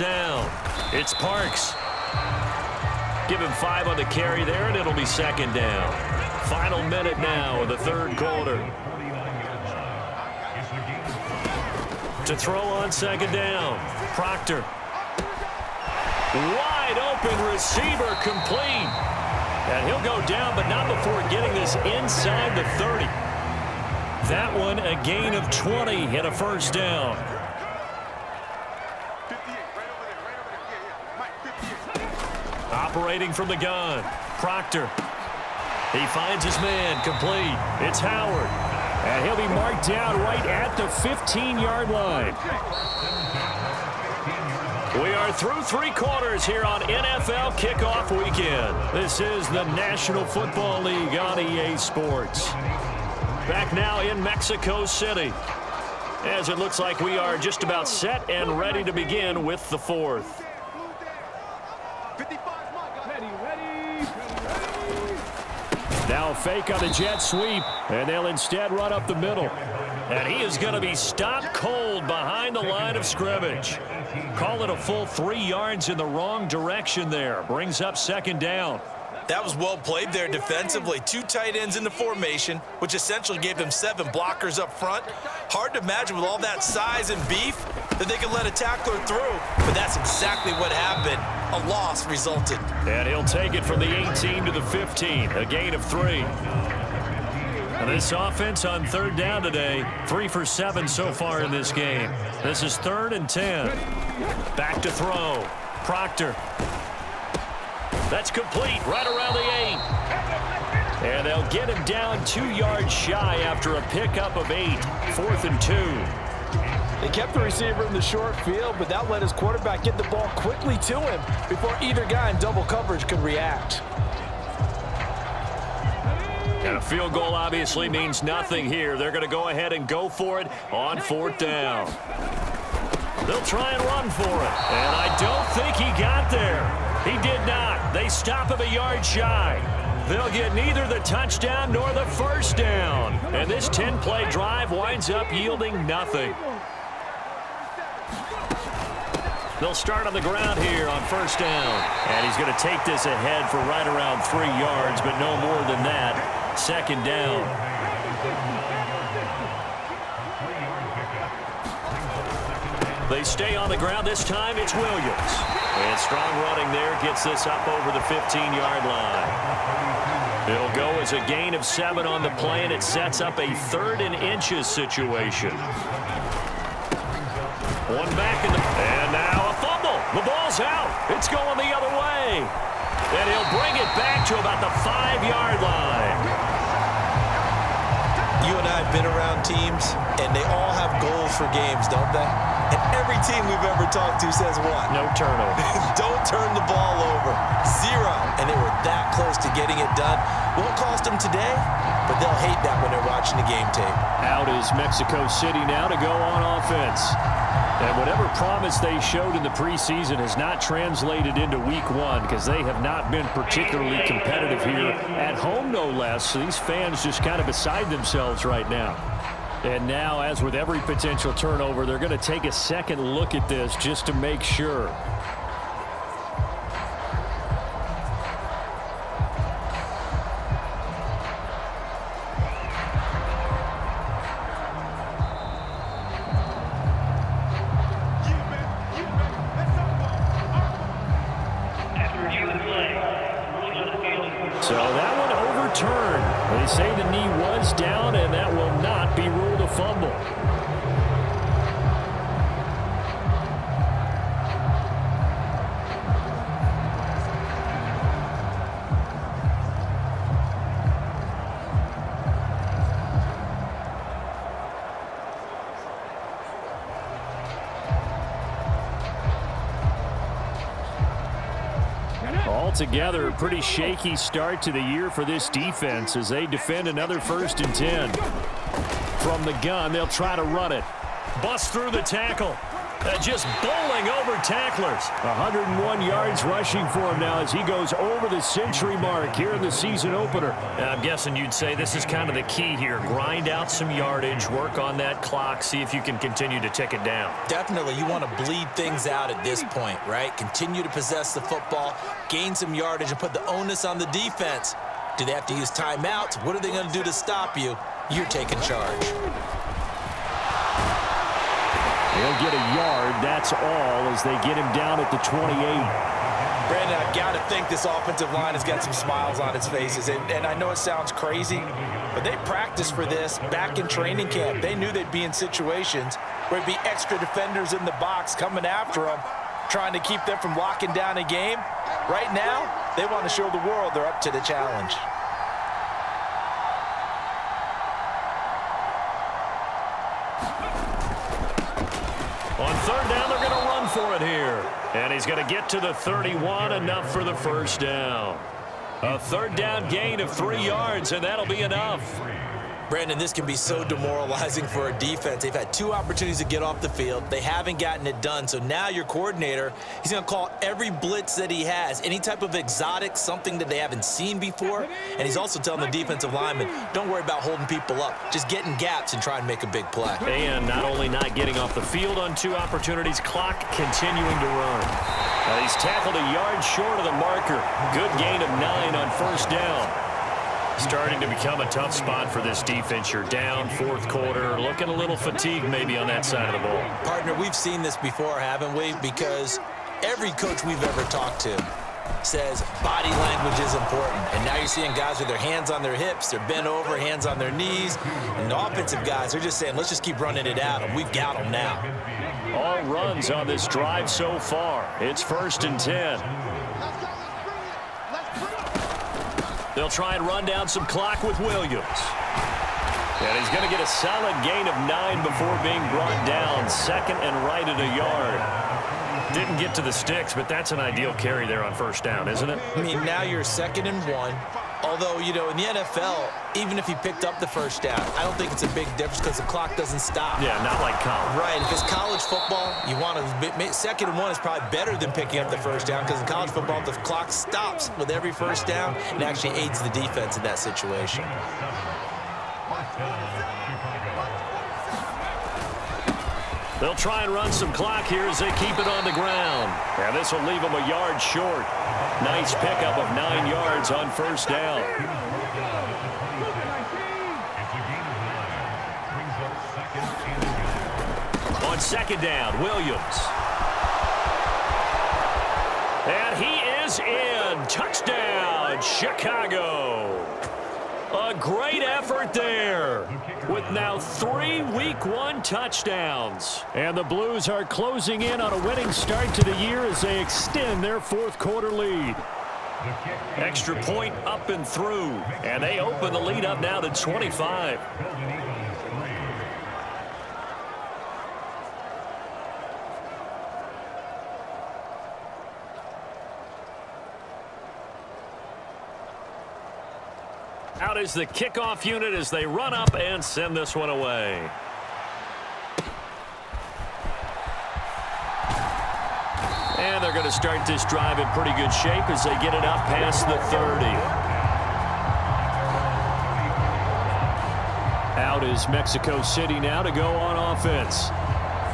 down. It's Parks. Give him 5 on the carry there, and it'll be second down. Final minute now of the third quarter. To throw on second down. Proctor. Wide open receiver complete. And he'll go down, but not before getting this inside the 30. That one a gain of 20 and a first down. Operating from the gun. Proctor. He finds his man complete. It's Howard. And he'll be marked down right at the 15-yard line. We are through 3 quarters here on NFL Kickoff Weekend. This is the National Football League on EA Sports. Back now in Mexico City, as it looks like we are just about set and ready to begin with the fourth. Now a fake on the jet sweep, and they'll instead run up the middle. And he is going to be stopped cold behind the line of scrimmage. Call it a full 3 yards in the wrong direction there. Brings up second down. That was well played there defensively. 2 tight ends in the formation, which essentially gave them 7 blockers up front. Hard to imagine with all that size and beef that they could let a tackler through, but that's exactly what happened. A loss resulted. And he'll take it from the 18 to the 15, a gain of 3. And this offense on third down today, 3 for 7 so far in this game. This is 3rd and 10. Back to throw. Proctor. That's complete right around the 8. And they'll get him down 2 yards shy after a pickup of 8. 4th and 2. They kept the receiver in the short field, but that let his quarterback get the ball quickly to him before either guy in double coverage could react. And a field goal obviously means nothing here. They're going to go ahead and go for it on 4th down. They'll try and run for it. And I don't think he got there. He did not. They stop him a yard shy. They'll get neither the touchdown nor the first down. And this 10-play drive winds up yielding nothing. They'll start on the ground here on 1st down. And he's going to take this ahead for right around 3 yards, but no more than that. 2nd down. They stay on the ground. This time it's Williams. And strong running there gets this up over the 15-yard line. It'll go as a gain of 7 on the play, and it sets up a 3rd and inches situation. One back in the... And now a fumble. The ball's out. It's going the other way. And he'll bring it back to about the 5-yard line. You and I have been around teams, and they all have goals for games, don't they? And every team we've ever talked to says what? No turnovers. Don't turn the ball over. 0. And they were that close to getting it done. Won't cost them today, but they'll hate that when they're watching the game tape. Out is Mexico City now to go on offense. And whatever promise they showed in the preseason has not translated into week 1 because they have not been particularly competitive here at home, no less. These fans just kind of beside themselves right now. And now, as with every potential turnover, they're going to take a second look at this just to make sure. So that one overturned. They say the knee was down, and that will not be ruled a fumble. Altogether, a pretty shaky start to the year for this defense as they defend another 1st and 10. From the gun, they'll try to run it. Bust through the tackle. Just bowling over tacklers. 101 yards rushing for him now as he goes over the century mark here in the season opener. I'm guessing you'd say this is kind of the key here. Grind out some yardage, work on that clock, see if you can continue to tick it down. Definitely, you want to bleed things out at this point, right? Continue to possess the football, gain some yardage, and put the onus on the defense. Do they have to use timeouts? What are they going to do to stop you? You're taking charge. He'll get a yard, that's all, as they get him down at the 28. Brandon, I've got to think this offensive line has got some smiles on its faces. And I know it sounds crazy, but they practiced for this back in training camp. They knew they'd be in situations where there'd be extra defenders in the box coming after them, trying to keep them from locking down a game. Right now, they want to show the world they're up to the challenge. On third down, they're going to run for it here. And he's going to get to the 31, enough for the first down. A third down gain of 3 yards, and that'll be enough. Brandon, this can be so demoralizing for a defense. They've had 2 opportunities to get off the field. They haven't gotten it done. So now your coordinator, he's going to call every blitz that he has, any type of exotic, something that they haven't seen before. And he's also telling the defensive lineman, don't worry about holding people up. Just get in gaps and try and make a big play. And not only not getting off the field on 2 opportunities, clock continuing to run. He's tackled a yard short of the marker. Good gain of 9 on first down. Starting to become a tough spot for this defense. You're down, fourth quarter, looking a little fatigued maybe on that side of the ball. Partner, we've seen this before, haven't we? Because every coach we've ever talked to says body language is important. And now you're seeing guys with their hands on their hips, they're bent over, hands on their knees. And the offensive guys, they're just saying, let's just keep running it out, and we've got them now. All runs on this drive so far. It's 1st and 10. They'll try and run down some clock with Williams. And he's going to get a solid gain of 9 before being brought down. 2nd and right at a yard. Didn't get to the sticks, but that's an ideal carry there on first down, isn't it? I mean, now you're 2nd and 1. Although, you know, in the NFL, even if he picked up the first down, I don't think it's a big difference because the clock doesn't stop. Yeah, not like college. Right. If it's college football, you want to 2nd and 1 is probably better than picking up the first down because in college football, the clock stops with every first down and actually aids the defense in that situation. They'll try and run some clock here as they keep it on the ground. And this will leave them a yard short. Nice pickup of 9 yards on first down. On 2nd down, Williams. And he is in. Touchdown, Chicago. A great effort there with now 3 Week 1 touchdowns. And the Blues are closing in on a winning start to the year as they extend their fourth quarter lead. Extra point up and through. And they open the lead up now to 25. Out is the kickoff unit as they run up and send this one away. And they're going to start this drive in pretty good shape as they get it up past the 30. Out is Mexico City now to go on offense.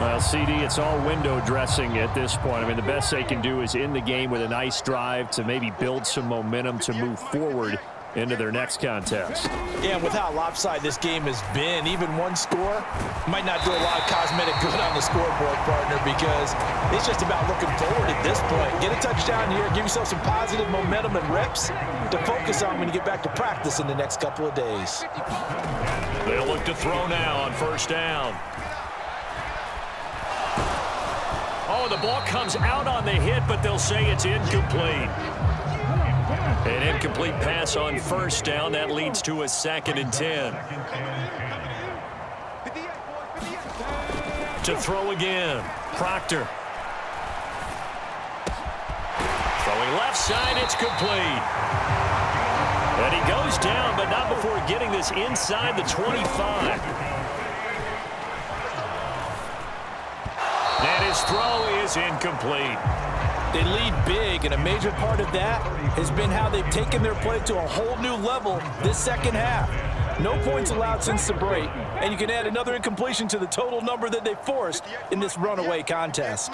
Well, CD, it's all window dressing at this point. I mean, the best they can do is end the game with a nice drive to maybe build some momentum to move forward into their next contest. Yeah, and with how lopsided this game has been, even one score might not do a lot of cosmetic good on the scoreboard, partner, because it's just about looking forward at this point. Get a touchdown here, give yourself some positive momentum and reps to focus on when you get back to practice in the next couple of days. They'll look to throw now on first down. Oh, the ball comes out on the hit, but they'll say it's incomplete. An incomplete pass on first down. That leads to a 2nd and 10. To throw again. Proctor. Throwing left side. It's complete. And he goes down, but not before getting this inside the 25. And his his throw is incomplete. They lead big, and a major part of that has been how they've taken their play to a whole new level this second half. No points allowed since the break, and you can add another incompletion to the total number that they forced in this runaway contest.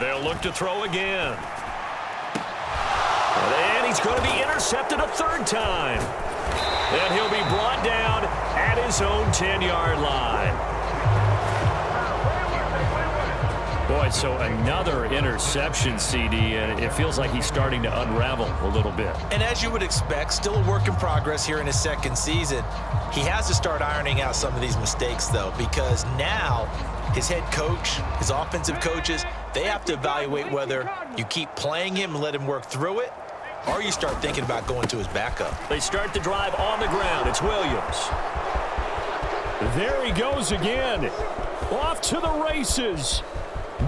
They'll look to throw again. And he's going to be intercepted a third time. And he'll be brought down at his own 10-yard line. Boy, so another interception, CD, and it feels like he's starting to unravel a little bit. And as you would expect, still a work in progress here in his second season. He has to start ironing out some of these mistakes, though, because now his head coach, his offensive coaches, they have to evaluate whether you keep playing him and let him work through it, or you start thinking about going to his backup. They start the drive on the ground. It's Williams. There he goes again. Off to the races.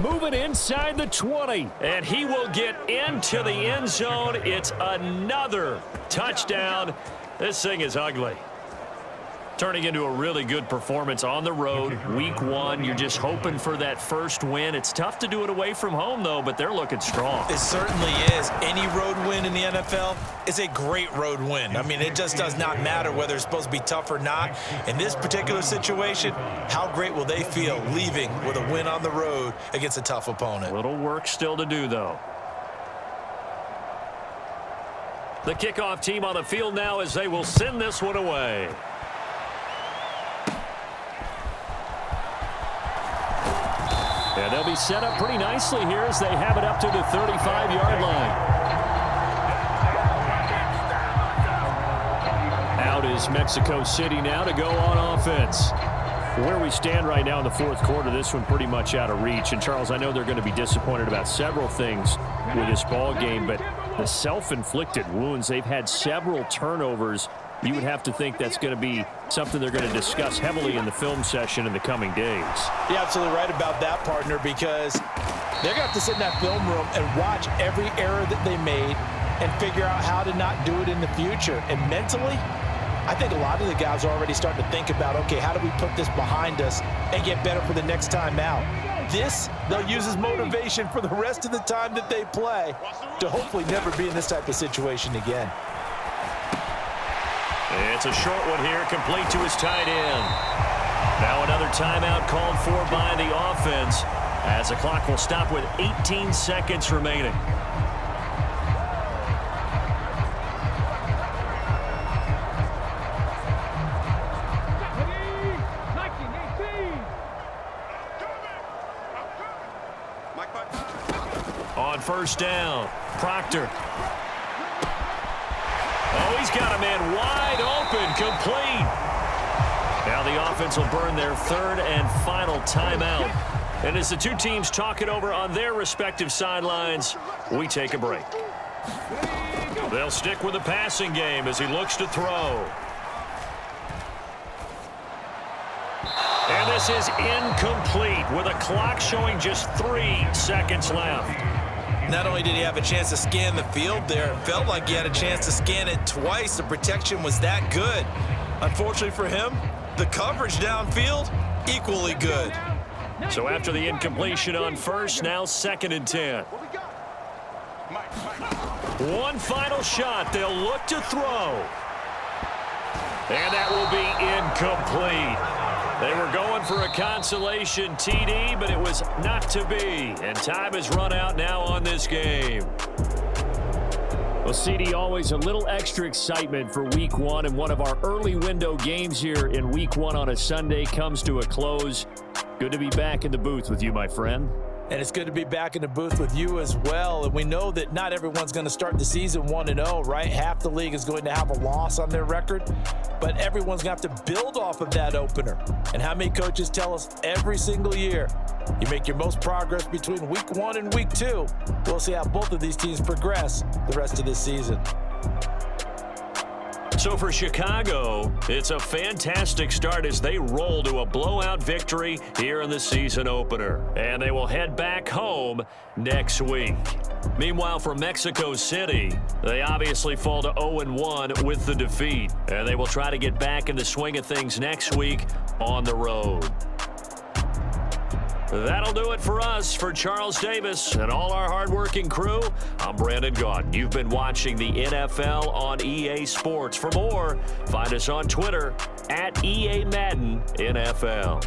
Moving inside the 20. And he will get into the end zone. It's another touchdown. This thing is ugly. Turning into a really good performance on the road. Week 1, you're just hoping for that first win. It's tough to do it away from home, though, but they're looking strong. It certainly is. Any road win in the NFL is a great road win. I mean, it just does not matter whether it's supposed to be tough or not. In this particular situation, how great will they feel leaving with a win on the road against a tough opponent? A little work still to do, though. The kickoff team on the field now as they will send this one away. And they'll be set up pretty nicely here as they have it up to the 35-yard line. Out is Mexico City now to go on offense. Where we stand right now in the fourth quarter, this one pretty much out of reach. And, Charles, I know they're going to be disappointed about several things with this ball game, but the self-inflicted wounds, they've had several turnovers. You would have to think that's going to be something they're going to discuss heavily in the film session in the coming days. You're absolutely right about that, partner, because they're going to have to sit in that film room and watch every error that they made and figure out how to not do it in the future. And mentally, I think a lot of the guys are already starting to think about, okay, how do we put this behind us and get better for the next time out? This, they'll use as motivation for the rest of the time that they play to hopefully never be in this type of situation again. It's a short one here, complete to his tight end. Now another timeout called for by the offense as the clock will stop with 18 seconds remaining. On first down, Proctor. Oh, he's got a man wide open, complete. Now the offense will burn their third and final timeout. And as the two teams talk it over on their respective sidelines, we take a break. They'll stick with the passing game as he looks to throw. And this is incomplete with a clock showing just 3 seconds left. Not only did he have a chance to scan the field there, it felt like he had a chance to scan it twice. The protection was that good. Unfortunately for him, the coverage downfield, equally good. So after the incompletion on first, now 2nd and 10. One final shot. They'll look to throw. And that will be incomplete. They were going for a consolation TD, but it was not to be. And time has run out now on this game. Well, CD, always a little extra excitement for Week 1, and one of our early window games here in Week 1 on a Sunday comes to a close. Good to be back in the booth with you, my friend. And it's good to be back in the booth with you as well. And we know that not everyone's going to start the season 1-0, right? Half the league is going to have a loss on their record, but everyone's going to have to build off of that opener. And how many coaches tell us every single year, you make your most progress between Week 1 and Week 2. We'll see how both of these teams progress the rest of this season. So for Chicago, it's a fantastic start as they roll to a blowout victory here in the season opener. And they will head back home next week. Meanwhile, for Mexico City, they obviously fall to 0-1 with the defeat. And they will try to get back in the swing of things next week on the road. That'll do it for us. For Charles Davis and all our hardworking crew, I'm Brandon Gaudin. You've been watching the NFL on EA Sports. For more, find us on Twitter @EA Madden NFL.